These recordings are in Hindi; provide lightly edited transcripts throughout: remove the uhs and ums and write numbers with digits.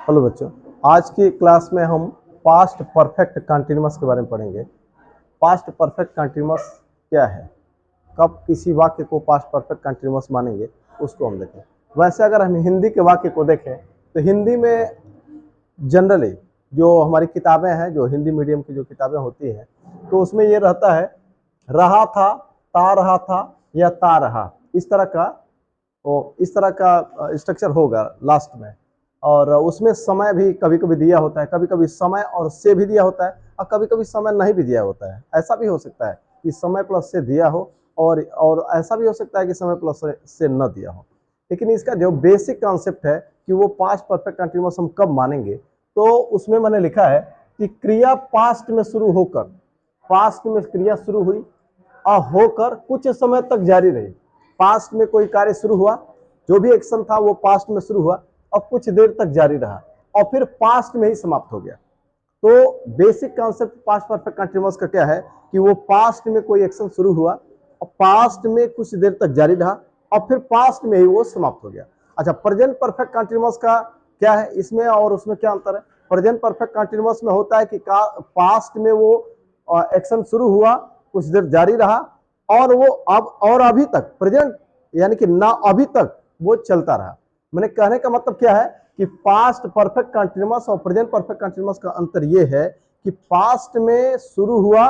हेलो बच्चों, आज की क्लास में हम पास्ट परफेक्ट कंटीन्यूअस के बारे में पढ़ेंगे। पास्ट परफेक्ट कंटीन्यूअस क्या है, कब किसी वाक्य को पास्ट परफेक्ट कंटीन्यूअस मानेंगे, उसको हम देखें। वैसे अगर हम हिंदी के वाक्य को देखें तो हिंदी में जनरली जो हमारी किताबें हैं, जो हिंदी मीडियम की जो किताबें होती हैं, तो उसमें ये रहता है रहा था, ता रहा था या ता रहा, इस तरह का स्ट्रक्चर होगा लास्ट में। और उसमें समय भी कभी कभी दिया होता है, कभी कभी समय और से भी दिया होता है, और कभी कभी समय नहीं भी दिया होता है। ऐसा भी हो सकता है कि समय प्लस से दिया हो, और ऐसा भी हो सकता है कि समय प्लस से न दिया हो। लेकिन इसका जो बेसिक कॉन्सेप्ट है कि वो पास्ट परफेक्ट कंटीन्यूअस हम कब मानेंगे, तो उसमें मैंने लिखा है कि क्रिया पास्ट में शुरू होकर, पास्ट में क्रिया शुरू हुई और होकर कुछ समय तक जारी रही। पास्ट में कोई कार्य शुरू हुआ, जो भी एक्शन था वो पास्ट में शुरू हुआ और कुछ देर तक जारी रहा और फिर पास्ट में ही समाप्त हो गया। तो basic concept past perfect continuous का क्या है कि वो पास्ट में कोई एक्शन शुरू हुआ और पास्ट में कुछ देर तक जारी रहा और फिर पास्ट में ही वो समाप्त हो गया। अच्छा, प्रेजेंट परफेक्ट कंटीन्यूअस का क्या है, इसमें और उसमें क्या अंतर है? प्रेजेंट परफेक्ट कंटीन्यूअस में होता है कि पास्ट में वो एक्शन शुरू हुआ, कुछ देर जारी रहा और वो अब और अभी तक प्रेजेंट, यानी कि ना अभी तक वो चलता रहा। मैंने कहने का मतलब क्या है कि पास्ट परफेक्ट कंटीन्यूअस और प्रेजेंट परफेक्ट कंटीन्यूअस का अंतर यह है कि पास्ट में शुरू हुआ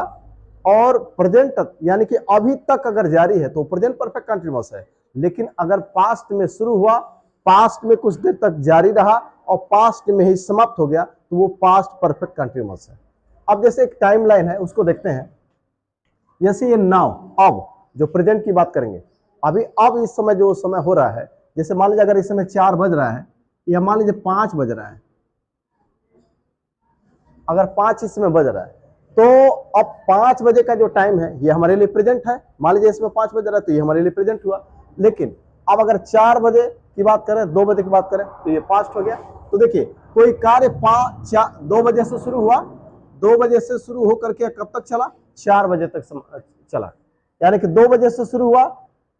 और प्रेजेंट तक, यानी कि अभी तक अगर जारी है तो प्रेजेंट परफेक्ट कंटीन्यूअस है। लेकिन अगर पास्ट में शुरू हुआ, पास्ट में कुछ देर तक जारी रहा और पास्ट में ही समाप्त हो गया, तो वो पास्ट परफेक्ट कंटीन्यूअस है। अब जैसे एक टाइमलाइन है, उसको देखते हैं। जैसे ये नाउ, अब जो प्रेजेंट की बात करेंगे, अभी अब इस समय जो समय हो रहा है, जैसे मान लीजिए अगर इस समय 4 बज रहा है या मान लीजिए 5 बज रहा है, अगर 5 इस समय बज रहा है तो अब 5 बजे का जो टाइम है ये हमारे लिए प्रेजेंट है। मान लीजिए इसमें 5 बज रहा है तो ये हमारे लिए प्रेजेंट हुआ। लेकिन अब अगर 4 बजे की बात करें, 2 बजे की बात करें, तो ये पास्ट हो गया। तो देखिए, कोई कार्य 2 बजे से शुरू हुआ, 2 बजे से शुरू होकर के कब तक चला? 4 बजे तक चला। यानी कि 2 बजे से शुरू हुआ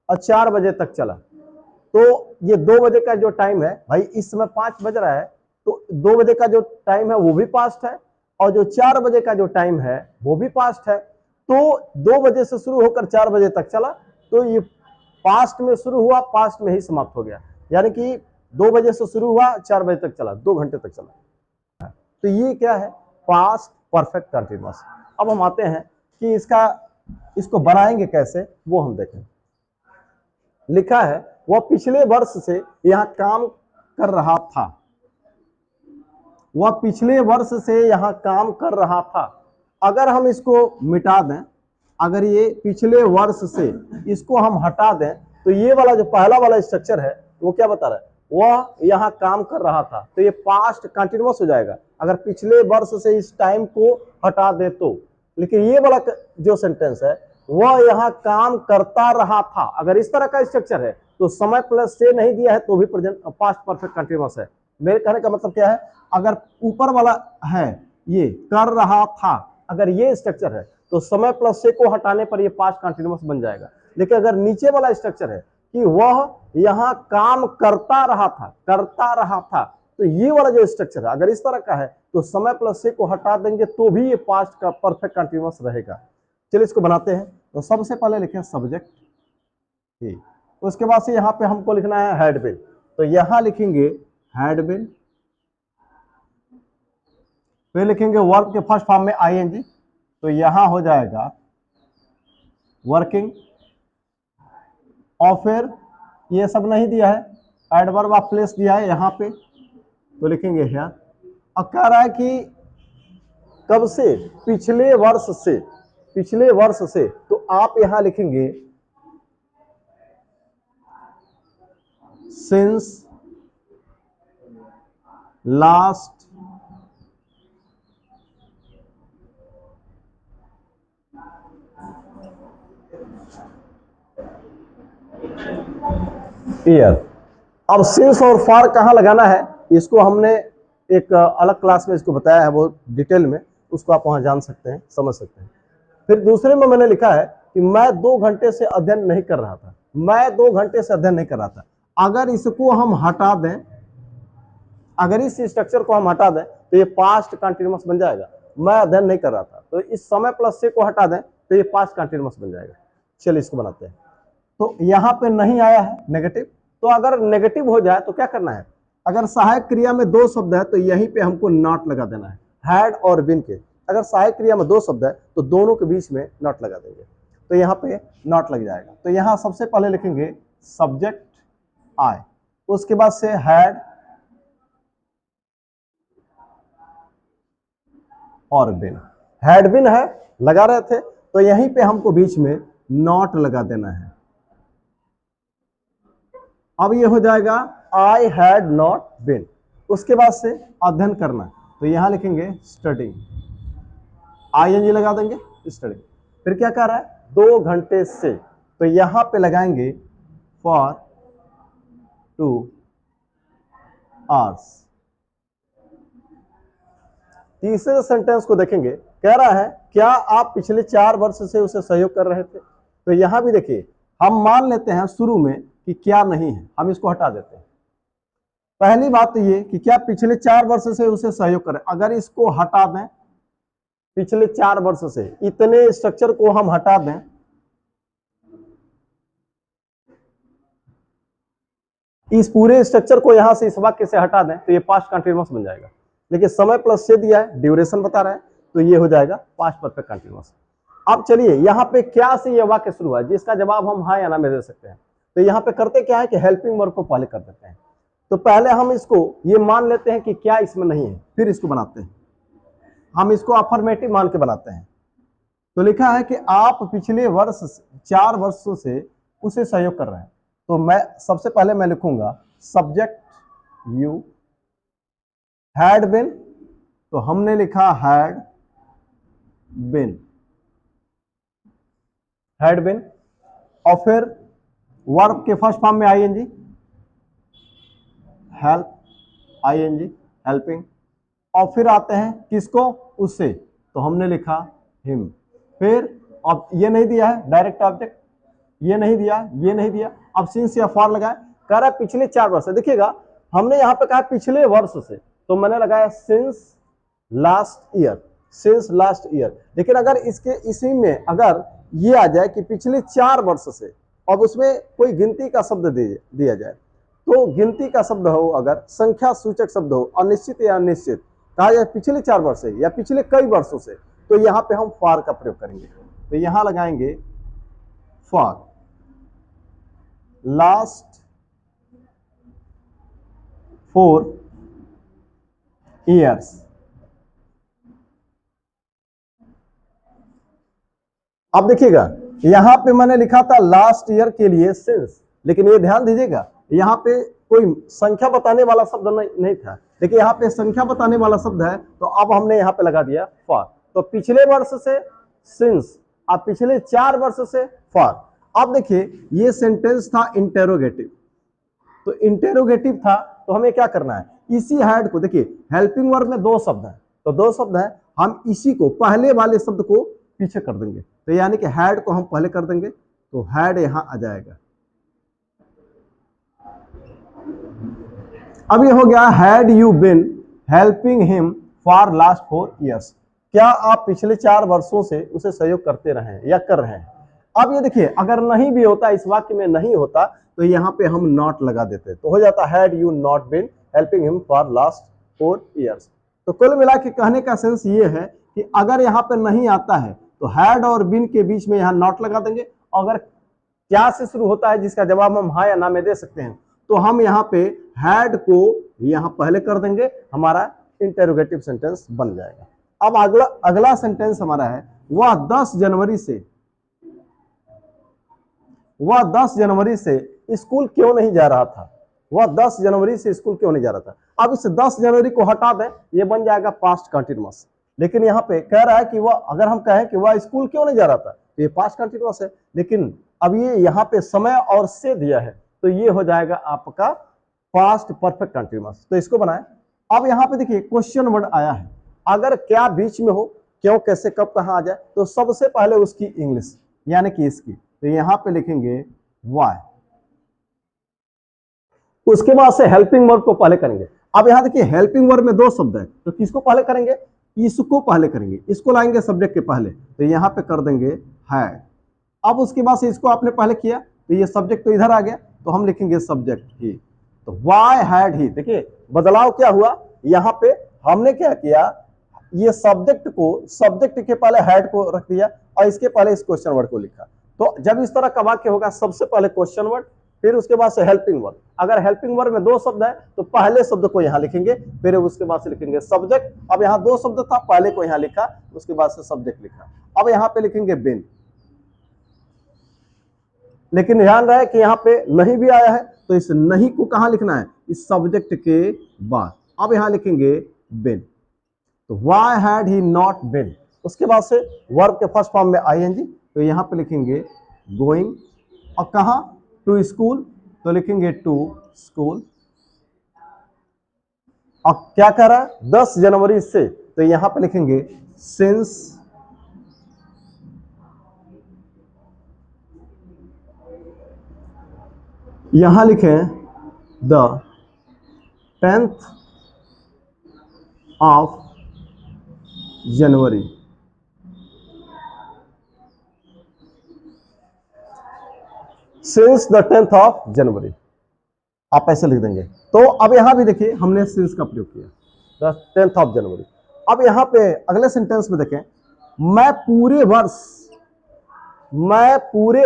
और 4 बजे तक चला। तो ये 2 बजे का जो टाइम है भाई, इस समय 5 बज रहा है, तो 2 बजे का जो टाइम है वो भी पास्ट है और जो 4 बजे का जो टाइम है वो भी पास्ट है। तो 2 बजे से शुरू होकर 4 बजे तक चला, तो ये पास्ट में शुरू हुआ, पास्ट में ही समाप्त हो गया। यानी कि 2 बजे से शुरू हुआ, 4 बजे तक चला, 2 घंटे तक चला। तो ये क्या है? Past perfect continuous. अब हम आते हैं कि इसको बनाएंगे कैसे, वो हम देखें। लिखा है वह पिछले वर्ष से यहां काम कर रहा था। वह पिछले वर्ष से यहां काम कर रहा था। अगर हम इसको मिटा दें, अगर ये पिछले वर्ष से इसको हम हटा दें, तो ये वाला जो पहला वाला स्ट्रक्चर है वो क्या बता रहा है? वह यहां काम कर रहा था, तो ये पास्ट कंटिन्यूअस हो जाएगा अगर पिछले वर्ष से इस टाइम को हटा दे तो। लेकिन ये वाला जो सेंटेंस है, वह यहां काम करता रहा था, अगर इस तरह का स्ट्रक्चर है तो समय प्लस से नहीं दिया है तो भी प्रेजेंट पास्ट परफेक्ट कंटिन्यूअस है। मेरे कहने का मतलब क्या है, अगर ऊपर वाला है ये कर रहा था, अगर ये स्ट्रक्चर है तो समय प्लस से को हटाने पर ये पास्ट कंटिन्यूअस बन जाएगा। लेकिन अगर नीचे वाला स्ट्रक्चर है कि वह यहां काम करता रहा था, तो ये वाला जो स्ट्रक्चर है अगर इस तरह का है तो समय प्लस से को हटा देंगे तो भी ये पास्ट का परफेक्ट कंटिन्यूअस रहेगा। चलिए इसको बनाते हैं। तो सबसे पहले लिखें सब्जेक्ट ही, उसके बाद से यहां पे हमको लिखना है हैड बीन, तो यहां लिखेंगे हैड बीन। फिर लिखेंगे वर्ब के फर्स्ट फॉर्म में आईएनजी, तो यहां हो जाएगा वर्किंग। और फिर ये सब नहीं दिया है, एडवर्ब ऑफ प्लेस दिया है यहां पे, तो लिखेंगे हियर। अब कह रहा है कि कब से? पिछले वर्ष से, पिछले वर्ष से, तो आप यहां लिखेंगे सिंस लास्ट ईयर। अब सिंस और फॉर कहां लगाना है, इसको हमने एक अलग क्लास में इसको बताया है, वो डिटेल में, उसको आप वहां जान सकते हैं, समझ सकते हैं। फिर दूसरे में मैंने लिखा है कि मैं 2 घंटे से अध्ययन नहीं कर रहा था। मैं 2 घंटे से अध्ययन नहीं कर रहा था, अगर इसको हम हटा दें, अगर इस स्ट्रक्चर को हम हटा दें तो ये पास्ट कंटिन्यूअस बन जाएगा। मैं अध्ययन नहीं कर रहा था, तो इस समय प्लस से को हटा दें तो ये पास्ट कंटिन्यूअस बन जाएगा। चलिए इसको बनाते हैं। तो यहाँ पे नहीं आया है नेगेटिव, तो अगर नेगेटिव हो जाए तो क्या करना है, अगर सहायक क्रिया में दो शब्द है तो यहीं पे हमको नॉट लगा देना है, हैड और बिन के। अगर सहायक क्रिया में दो शब्द है तो दोनों के बीच में नॉट लगा देंगे, तो यहाँ पे नॉट लग जाएगा। तो यहाँ सबसे पहले लिखेंगे सब्जेक्ट आई, उसके बाद से हैड और बिन। हैड बिन है लगा रहे थे, तो यहीं पे हमको बीच में नॉट लगा देना है। अब ये हो जाएगा आई हैड नॉट बिन। उसके बाद से अध्ययन करना, तो यहां लिखेंगे स्टडी, आईएनजी लगा देंगे स्टडी। फिर क्या कह रहा है, 2 घंटे से, तो यहां पे लगाएंगे फॉर 2 आवर्स। तीसरे सेंटेंस को देखेंगे, कह रहा है क्या आप पिछले 4 वर्ष से उसे सहयोग कर रहे थे। तो यहां भी देखिए हम मान लेते हैं शुरू में कि क्या नहीं है, हम इसको हटा देते हैं। पहली बात तो ये कि क्या पिछले 4 वर्ष से उसे सहयोग करें, अगर इसको हटा दें, पिछले 4 वर्ष से इतने स्ट्रक्चर को हम हटा दें, इस पूरे स्ट्रक्चर को यहां से इस वाक्य से हटा दें तो ये पास्ट कंटिन्यूअस बन जाएगा। लेकिन समय प्लस से दिया है, ड्यूरेशन बता रहा है, तो ये हो जाएगा पास्ट परफेक्ट कंटिन्यूअस। अब चलिए यहाँ पे क्या से ये वाक्य शुरू हुआ, जिसका जवाब हम हाँ या ना में दे सकते हैं। तो यहाँ पे करते क्या है कि हेल्पिंग वर्ब को पहले कर देते हैं। तो पहले हम इसको ये मान लेते हैं कि क्या इसमें नहीं है, फिर इसको बनाते हैं, हम इसको अफर्मेटिव मान के बनाते हैं। तो लिखा है कि आप पिछले वर्ष 4 वर्षों से उसे सहयोग कर रहे हैं। तो मैं सबसे पहले मैं लिखूंगा सब्जेक्ट यू, हैड बिन, तो हमने लिखा हैड बिन, हैड बिन, और फिर वर्ब के फर्स्ट फॉर्म में आईएनजी, हेल्प, आईएनजी हेल्पिंग, और फिर आते हैं किसको, उससे, तो हमने लिखा हिम। फिर अब ये नहीं दिया है डायरेक्ट ऑब्जेक्ट, ये नहीं दिया, ये नहीं दिया, अब सिंस या फॉर लगाए, कह रहा है पिछले 4 वर्ष से। देखिएगा हमने यहां पे कहा पिछले वर्ष से, तो मैंने लगाया since last year, since last year. लेकिन अगर इसके इसी में अगर ये आ जाए कि पिछले 4 वर्ष से, अब उसमें कोई गिनती का शब्द दिया जाए, तो गिनती का शब्द हो, अगर संख्या सूचक शब्द हो, अनिश्चित या अनिश्चित, कहा जाए पिछले 4 वर्ष से या पिछले कई वर्षों से, तो यहां पे हम फॉर का प्रयोग करेंगे। तो यहां लगाएंगे फॉर लास्ट 4 ईयर्स। अब देखिएगा यहां पे मैंने लिखा था लास्ट ईयर के लिए सिंस, लेकिन ये ध्यान दीजिएगा यहां पे कोई संख्या बताने वाला शब्द नहीं था, लेकिन यहाँ पे संख्या बताने वाला शब्द है, तो अब हमने यहाँ पे लगा दिया फॉर। तो पिछले वर्ष से सिंस, अब पिछले 4 वर्ष से फॉर। अब देखिए ये सेंटेंस था इंटेरोगेटिव, तो इंटेरोगेटिव था, तो हमें क्या करना है, इसी हैड को, देखिए हेल्पिंग वर्ब में 2 शब्द है, तो 2 शब्द है, हम इसी को पहले वाले शब्द को पीछे कर देंगे, तो यानी कि हैड को हम पहले कर देंगे, तो हैड यहां आ जाएगा। अब ये हो गया had you been helping him for last 4 years, क्या आप पिछले 4 वर्षों से उसे सहयोग करते रहे या कर रहे हैं। अब ये देखिए अगर नहीं भी होता, इस वाक्य में नहीं होता, तो यहाँ पे हम नॉट लगा देते, तो हो जाता had you not been helping him for last 4 years. तो कुल मिला के कहने का सेंस ये है कि अगर यहाँ पे नहीं आता है तो हैड और बिन के बीच में यहाँ नॉट लगा देंगे, अगर क्या से शुरू होता है जिसका जवाब हम हाँ या ना में दे सकते हैं, तो हम यहाँ पे हैड को यहाँ पहले कर देंगे, हमारा इंटेरोगेटिव सेंटेंस बन जाएगा। अब अगला सेंटेंस हमारा है, वह 10 जनवरी से स्कूल क्यों नहीं जा रहा था। वह 10 जनवरी से स्कूल क्यों नहीं जा रहा था। अब इस 10 जनवरी को हटा दें, ये बन जाएगा पास्ट कंटिन्यूअस। लेकिन यहाँ पे कह रहा है कि वह, अगर हम कहें कि वह स्कूल क्यों नहीं जा रहा था, तो ये पास्ट कंटिन्यूअस है, लेकिन अब ये यहाँ पे समय और से दिया है, तो ये हो जाएगा आपका पास्ट परफेक्ट कंटिन्यूअस। तो इसको बनाए। अब यहाँ पे देखिए क्वेश्चन वर्ड आया है, अगर क्या बीच में हो, क्यों, कैसे, कब, कहां आ जाए, तो सबसे पहले उसकी इंग्लिश यानी कि इसकी, तो यहां पे लिखेंगे वाई, उसके बाद से हेल्पिंग वर्ब को पहले करेंगे। अब यहां देखिए हेल्पिंग वर्ब में दो शब्द है, तो किसको पहले करेंगे, इसको पहले करेंगे, इसको लाएंगे सब्जेक्ट के पहले, तो यहां पे कर देंगे हैड। अब उसके बाद से इसको आपने पहले किया तो ये सब्जेक्ट तो इधर आ गया, तो हम लिखेंगे सब्जेक्ट ही, तो वाई हैड ही। देखिए बदलाव क्या हुआ, यहां पे हमने क्या किया, ये सब्जेक्ट को सब्जेक्ट के पहले हैड को रख दिया और इसके पहले इस क्वेश्चन वर्ड को लिखा। तो जब इस तरह का वाक्य होगा, सबसे पहले क्वेश्चन वर्ड, फिर उसके बाद से हेल्पिंग वर्ब। अगर हेल्पिंग वर्ब में दो शब्द है तो पहले शब्द को यहां लिखेंगे, फिर उसके बाद से लिखेंगे सब्जेक्ट। अब यहां दो शब्द था, पहले को यहां लिखा, उसके बाद से सब्जेक्ट लिखा। अब यहां पे लिखेंगे बिन, लेकिन ध्यान रहे कि यहां पे नहीं भी आया है, तो इस नहीं को कहां लिखना है, इस सब्जेक्ट के बाद। अब यहां लिखेंगे बिन, तो why had he not been. उसके बाद से वर्ब के फर्स्ट फॉर्म में आईएनजी, तो यहां पे लिखेंगे गोइंग, और कहां, टू स्कूल, तो लिखेंगे टू स्कूल। अब क्या कर रहा है, 10 जनवरी से, तो यहां पे लिखेंगे सिंस, यहां लिखें the 10th of January. Since the 10th of January, आप ऐसे लिख देंगे। तो अब यहां भी देखिए हमने सिंस का प्रयोग किया, द 10th ऑफ जनवरी। अब यहां पे अगले सेंटेंस में देखें, मैं पूरे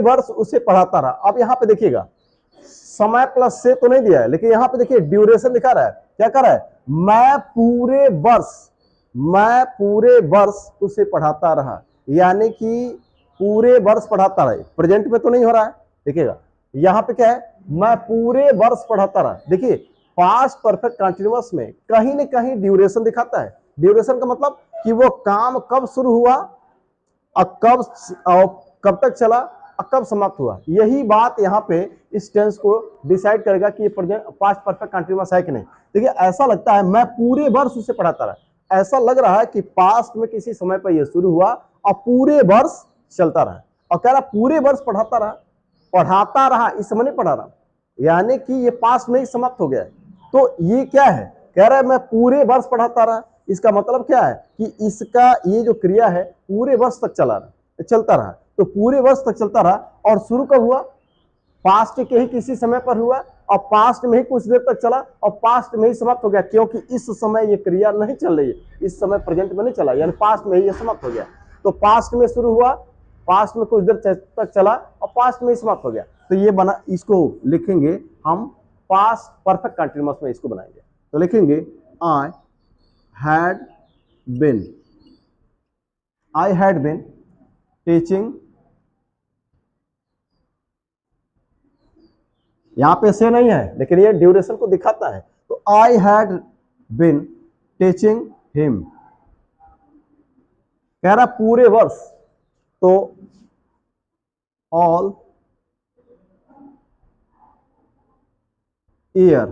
वर्ष उसे पढ़ाता रहा। अब यहां पे देखिएगा समय प्लस से तो नहीं दिया है, लेकिन यहां पे देखिए ड्यूरेशन दिखा रहा है, क्या कर रहा है, मैं पूरे वर्ष उसे पढ़ाता रहा, यानी कि पूरे वर्ष पढ़ाता रहा। प्रेजेंट में तो नहीं हो रहा है, देखिएगा यहां पे क्या है, मैं पूरे वर्ष पढ़ाता रहा। देखिए पास्ट परफेक्ट कंटीन्यूअस में कहीं न कहीं ड्यूरेशन दिखाता है। ड्यूरेशन का मतलब कि वो काम कब शुरू हुआ और कब तक चला और कब समाप्त हुआ। यही बात यहाँ पे इस टेंस को डिसाइड करेगा कि ये प्रेजेंट पास्ट परफेक्ट कंटीन्यूअस है कि नहीं। देखिए ऐसा लगता है मैं पूरे वर्ष उसे पढ़ाता रहा, ऐसा लग रहा है कि पास्ट में किसी समय पर यह शुरू हुआ और पूरे वर्ष चलता रहा, और कह रहा पूरे वर्ष पढ़ाता रहा, इस समय नहीं पढ़ा रहा, यानी कि ये पास्ट में ही समाप्त हो गया है। तो ये क्या है, कह रहा है मैं पूरे वर्ष पढ़ाता रहा, इसका मतलब क्या है कि इसका ये जो क्रिया है पूरे वर्ष तक चलता रहा। तो पूरे वर्ष तक चलता रहा, और शुरू कब हुआ, पास्ट के ही किसी समय पर हुआ, और पास्ट में ही कुछ देर तक चला, और पास्ट में ही समाप्त हो गया, क्योंकि इस समय ये क्रिया नहीं चल रही है, इस समय प्रेजेंट में नहीं चला, यानी पास्ट में ही ये समाप्त हो गया। तो पास्ट में शुरू हुआ, पास्ट में कुछ देर तक चला और पास्ट में ही समाप्त हो गया। तो ये बना, इसको लिखेंगे हम पास्ट परफेक्ट कंटीन्यूअस में, इसको बनाएंगे। तो लिखेंगे आई हैड बीन टीचिंग, यहां पे से नहीं है लेकिन ये ड्यूरेशन को दिखाता है। तो I had been teaching him, कह रहा पूरे वर्ष, तो ऑल ईयर।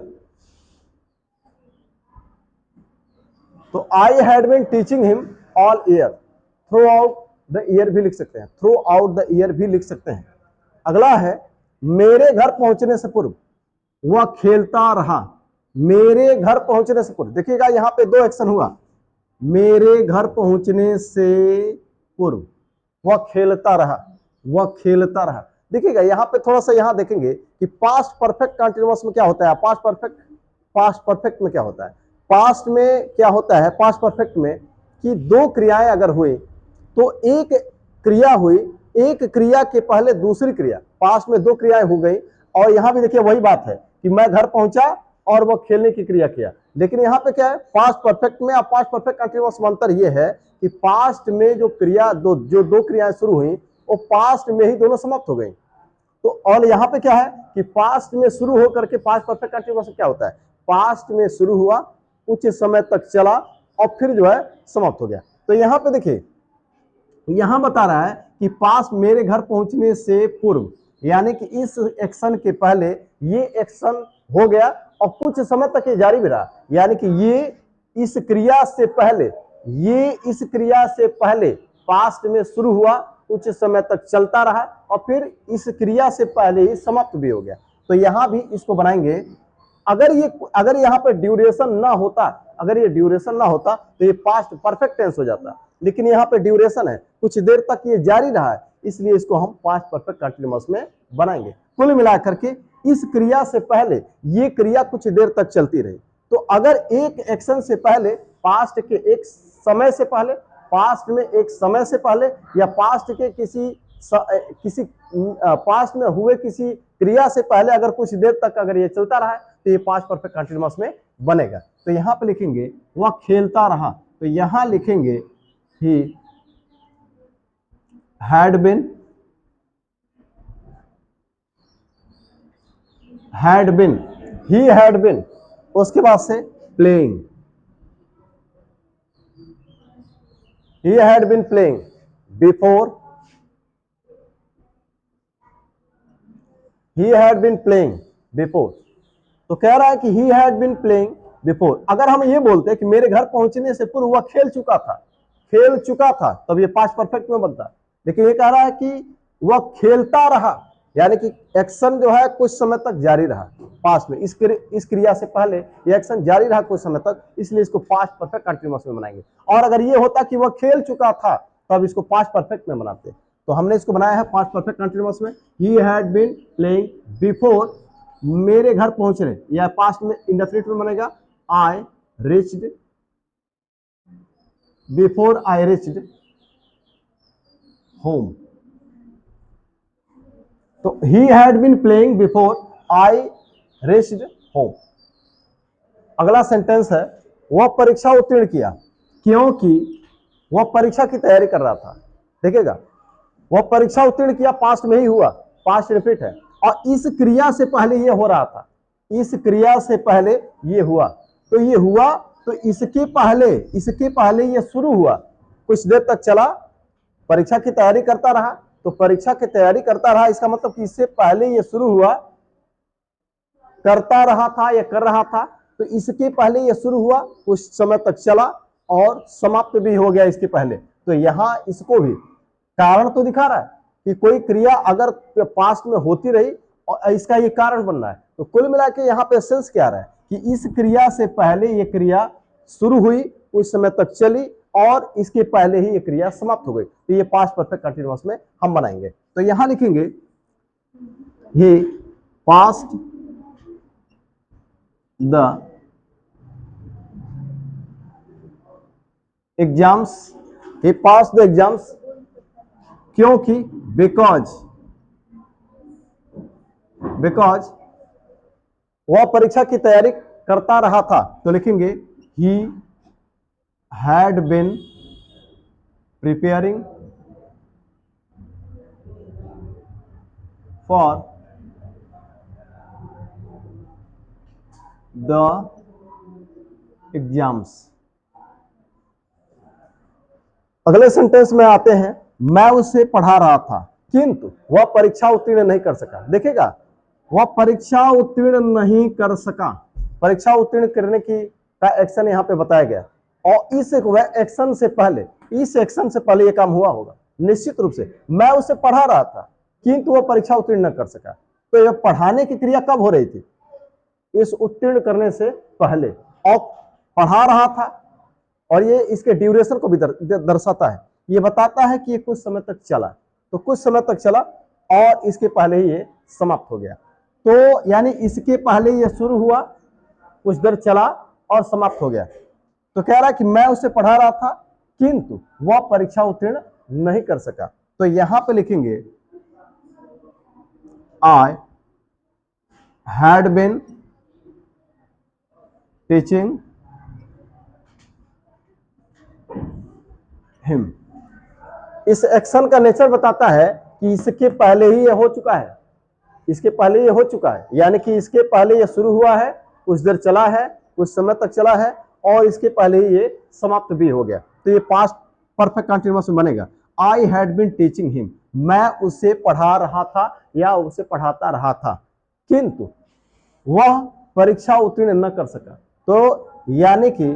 तो I had been teaching him all year, throughout the year भी लिख सकते हैं, थ्रू आउट द ईयर भी लिख सकते हैं। अगला है मेरे घर पहुंचने से पूर्व वह खेलता रहा, मेरे घर पहुंचने से पूर्व। देखिएगा यहां पे दो एक्शन हुआ, मेरे घर पहुंचने से पूर्व वह खेलता रहा। देखिएगा यहां पे थोड़ा सा यहां देखेंगे कि पास्ट परफेक्ट कंटीन्यूअस में क्या होता है, पास्ट परफेक्ट में क्या होता है, पास्ट में क्या होता है, पास्ट परफेक्ट में कि दो क्रियाएं अगर हुई तो एक क्रिया हुई, एक क्रिया के पहले दूसरी क्रिया, पास्ट में दो क्रियाएं हो गई। और यहां भी देखिए वही बात है कि मैं घर पहुंचा और वो खेलने की क्रिया किया। लेकिन यहां पे क्या है, पास्ट परफेक्ट में और पास्ट परफेक्ट कंटीन्यूअस में अंतर यह है कि पास्ट में जो दो क्रियाएं शुरू हुई वो पास्ट में ही दोनों समाप्त हो गई। तो और यहां पे क्या है कि पास्ट में शुरू होकर के पास्ट परफेक्ट कंटीन्यूअस क्या होता है, पास्ट में शुरू हुआ, कुछ समय तक चला और फिर जो है समाप्त हो गया। तो यहां पे देखिए यहां बता रहा है कि पास्ट मेरे घर पहुंचने से पूर्व, यानी कि इस एक्शन के पहले ये एक्शन हो गया और कुछ समय तक ये जारी भी रहा, यानी कि ये इस क्रिया से पहले पास्ट में शुरू हुआ, कुछ समय तक चलता रहा और फिर इस क्रिया से पहले ही समाप्त भी हो गया। तो यहां भी इसको बनाएंगे अगर यहाँ पे ड्यूरेशन ना होता, अगर ये ड्यूरेशन ना होता तो ये पास्ट परफेक्ट टेंस हो जाता, लेकिन यहाँ पे ड्यूरेशन है, कुछ देर तक ये जारी रहा है, इसलिए इसको हम पास्ट परफेक्ट कंटिन्यूअस में बनाएंगे। कुल मिलाकर के इस क्रिया से पहले ये क्रिया कुछ देर तक चलती रही, तो अगर एक एक्शन से पहले, पास्ट के एक समय से पहले, पास्ट में एक समय से पहले, या पास्ट के किसी पास्ट में हुए किसी क्रिया से पहले अगर कुछ देर तक अगर ये चलता रहा है तो ये पास्ट परफेक्ट कंटिन्यूअस में बनेगा। तो यहां पे लिखेंगे वह खेलता रहा, तो यहां लिखेंगे he had been, he had been, उसके बाद से playing, he had been playing before, he had been playing before, तो कह रहा है कि he had been playing before। अगर हम ये बोलते हैं कि मेरे घर पहुंचने से पूर्व वह खेल चुका था, तब ये पास्ट परफेक्ट में बनता है, लेकिन ये कह रहा है कि वह खेलता रहा, यानी कि एक्शन जो है कुछ समय तक जारी रहा पास्ट में, इस क्रिया से पहले ये एक्शन जारी रहा कुछ समय तक, इसलिए इसको पास्ट परफेक्ट कंटिन्यूअस में बनाएंगे। और अगर ये होता कि वह खेल चुका था तब इसको पास्ट परफेक्ट में बनाते, तो हमने इसको बनाया है पास्ट परफेक्ट कंटिन्यूअस में। He had been playing before, मेरे घर पहुंचने, या पास्ट में इंडेफिनिट में बनेगा I reached, before I reached home, तो he had been playing before I reached home। अगला सेंटेंस है वह परीक्षा उत्तीर्ण किया, क्योंकि वह परीक्षा की तैयारी कर रहा था। देखिएगा, वह परीक्षा उत्तीर्ण किया पास्ट में ही हुआ, पास्ट रिपीट है, और इस क्रिया से पहले ये हो रहा था, इस क्रिया से पहले ये हुआ, तो ये हुआ, तो इसके पहले ये शुरू हुआ, कुछ देर तक चला, परीक्षा की तैयारी करता रहा, तो परीक्षा की तैयारी करता रहा, इसका मतलब कि इससे पहले ये शुरू हुआ, करता रहा था या कर रहा था, तो इसके पहले ये शुरू हुआ, कुछ समय तक चला और समाप्त भी हो गया इसके पहले। तो यहां इसको भी कारण तो दिखा रहा है कि कोई क्रिया अगर पास्ट में होती रही और इसका ये कारण बन रहा है, तो कुल मिला के यहाँ पे एसेंस क्या रहा है कि इस क्रिया से पहले ये क्रिया शुरू हुई, कुछ समय तक चली और इसके पहले ही ये क्रिया समाप्त हो गई, तो ये पास्ट परफेक्ट कंटिन्यूअस में हम बनाएंगे। तो यहां लिखेंगे he passed the exams, he pass the exams, क्योंकि बिकॉज वह परीक्षा की तैयारी करता रहा था, तो लिखेंगे he had been preparing for the exams। अगले सेंटेंस में आते हैं, मैं उसे पढ़ा रहा था किंतु वह परीक्षा उत्तीर्ण नहीं कर सका। देखिएगा, वह परीक्षा उत्तीर्ण नहीं कर सका, परीक्षा उत्तीर्ण करने की का एक्शन यहां पे बताया गया, और इस एक्शन से पहले यह काम हुआ होगा निश्चित रूप से। मैं उसे पढ़ा रहा था किंतु वह परीक्षा उत्तीर्ण न कर सका, तो यह पढ़ाने की क्रिया कब हो रही थी? इस उत्तीर्ण करने से पहले, और पढ़ा रहा था, और ये इसके ड्यूरेशन को भी दर्शाता है, ये बताता है कि ये कुछ समय तक चला, तो कुछ समय तक चला और इसके पहले ही ये समाप्त हो गया, तो यानी इसके पहले ये शुरू हुआ, कुछ देर चला और समाप्त हो गया। तो कह रहा है कि मैं उसे पढ़ा रहा था किंतु वह परीक्षा उत्तीर्ण नहीं कर सका, तो यहां पे लिखेंगे I had been teaching him. इस एक्शन का नेचर बताता है कि इसके पहले ही यह हो चुका है, इसके पहले ये हो चुका है, यानी कि इसके पहले ये शुरू हुआ है, कुछ देर चला है, कुछ समय तक चला है, और इसके पहले ही ये समाप्त भी हो गया, तो ये पास्ट परफेक्ट कंटिन्यूअस में बनेगा। I had been teaching him, मैं उसे पढ़ा रहा था या उसे पढ़ाता रहा था, किंतु वह परीक्षा उत्तीर्ण न कर सका, तो यानी कि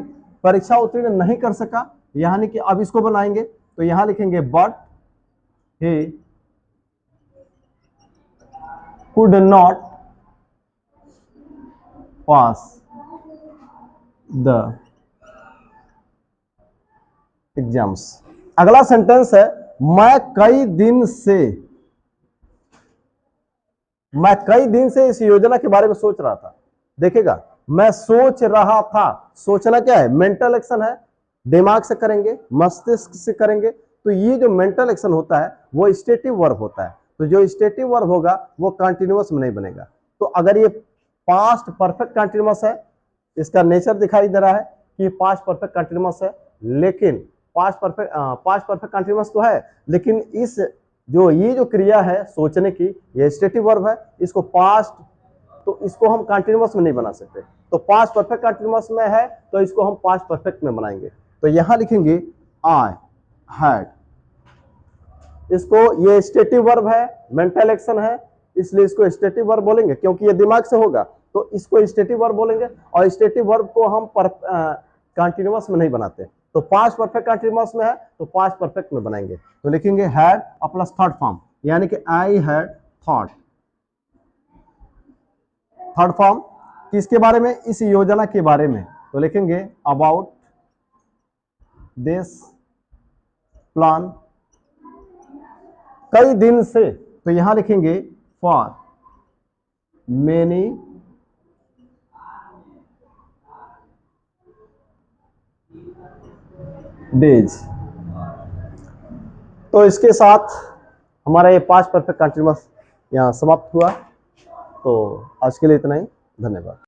परीक्षा उत्तीर्ण नहीं कर सका, यानी कि अब इसको बनाएंगे, तो यहां लिखेंगे but he could not pass the exams. अगला सेंटेंस है मैं कई दिन से इस योजना के बारे में सोच रहा था। देखिएगा, मैं सोच रहा था, सोचना क्या है? मेंटल एक्शन है, दिमाग से करेंगे, मस्तिष्क से करेंगे। तो ये जो मेंटल एक्शन होता है वो स्टेटिव वर्ब होता है। तो जो स्टेटिव वर्ब होगा वो कंटिन्यूअस में नहीं बनेगा। तो अगर ये पास्ट परफेक्ट कंटिन्यूअस है, इसका नेचर दिखाई दे रहा है कि पास्ट परफेक्ट कंटिन्यूअस है, लेकिन पास्ट परफेक्ट कंटिन्यूअस तो है, लेकिन इस ये जो क्रिया है सोचने की, ये स्टेटिव वर्ब है, इसको पास्ट, तो इसको हम कंटिन्यूअस में नहीं बना सकते। तो पास्ट परफेक्ट कंटिन्यूअस में है तो इसको हम पास्ट परफेक्ट में बनाएंगे। तो यहां लिखेंगे आई हैड। इसको, ये स्टेटिव वर्ब है, मेंटल एक्शन है, इसलिए इसको स्टेटिव वर्ब बोलेंगे क्योंकि ये दिमाग से होगा, तो इसको स्टेटिव वर्ब बोलेंगे। और स्टेटिव वर्ब को हम कंटिन्यूअस में नहीं बनाते। तो पास्ट परफेक्ट कंटिन्यूअस में है तो पास्ट परफेक्ट में बनाएंगे। तो लिखेंगे हैड और प्लस थर्ड फॉर्म, यानी कि I had thought. Third form किसके बारे में? इस योजना के बारे में। तो लिखेंगे अबाउट दिस प्लान। कई दिन से, तो यहां लिखेंगे फॉर मेनी डेज। तो इसके साथ हमारा ये पास्ट परफेक्ट कंटिन्यूअस यहाँ समाप्त हुआ। तो आज के लिए इतना ही, धन्यवाद।